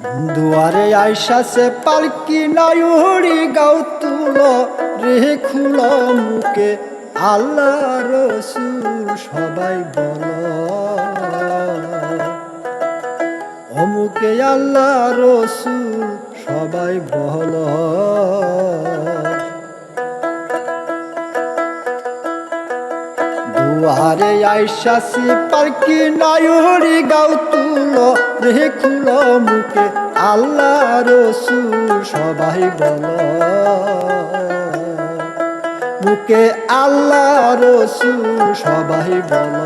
দুয়ারে আইসা সে পালকি নায়ুড়ি গাও তুলো রে খুলো মুখে আল্লাহ রসুল সবাই বল অমুকে আল্লাহ রসুল সবাই বল দুয়ারে আইসা সে পালকি নায়ুড়ি গাও তুলো রে খুলো মুখে আল্লাহ রসুল সবাই বল মুখে আল্লাহ রসুল সবাই বল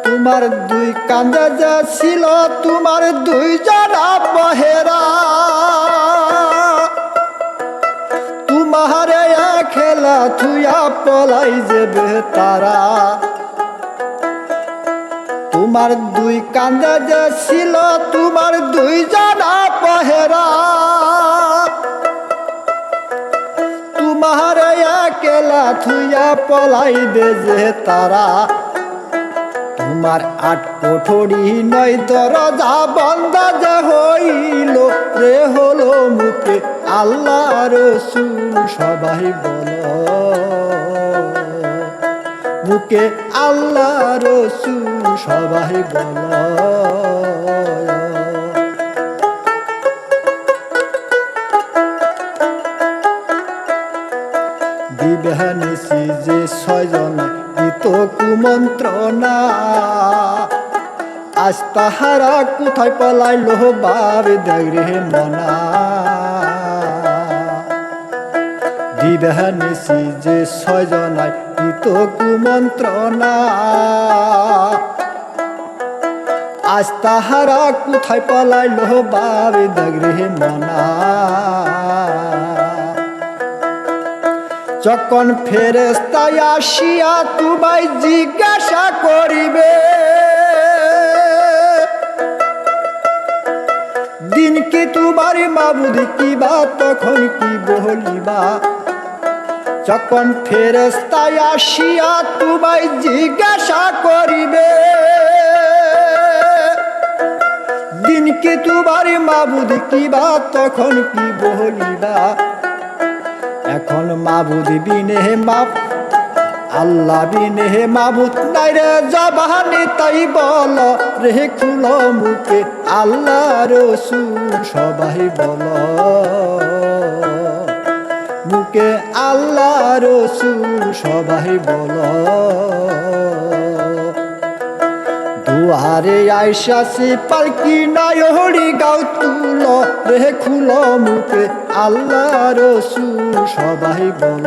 তোমার দুই কান্দে যে ছিল তোমার দুই জনা বহেরা তোমার খেলা থুয়া পলাই যাবে তারা তোমার দুই কান্দে যে ছিল তোমার দুই জনা পহেরা তোমার একলা থুয়া পলাইবে যে তারা তোমার আট কোঠরি নয় দরজা বন্ধ যে হইল রে হলো মুখে আল্লাহ রসুল সবাই বল মুখে আল্লাহ রসুল সবাই বল দিবানিসি যে ছয়জন দিত কুমন্ত্রণা আজ তাহারা কোথায় পলাইল বাবে দেখরে মনা দিবানিসি যে ছয়জনায় দিত কুমন্ত্রণা আজ তাহারা কোথায় পলাইল বাবে দেখরে মনা যখন ফেরেশতায় আসিয়া তোমায় জিজ্ঞাসা করিবে দিন কি তোমার মাবুদ কিবা তখন কি বলিবা যখন ফেরেশতায় আসিয়া তোমায় জিজ্ঞাসা করিবে দিন কি তোমার মাবুদ কিবা তখন কি বলিবা এখন মাবুদ বিনে মাপ আল্লাহ বিনে মাবুদ নাই রে জবানি তাই বল রে খুলো মুখে আল্লাহ রসুল সবাই বল মুখে আল্লাহ রসুল সবাই বল দুয়ারে আইসা সে পালকি নায়ুড়ি গাও তুলো রে খুলো মুখে আল্লাহ রসুল সবাই বল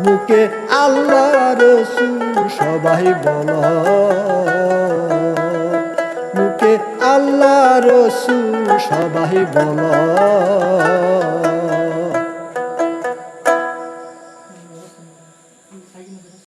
মুখে আল্লাহ রসুল সবাই বল মুখে আল্লাহ রসুল সবাই বল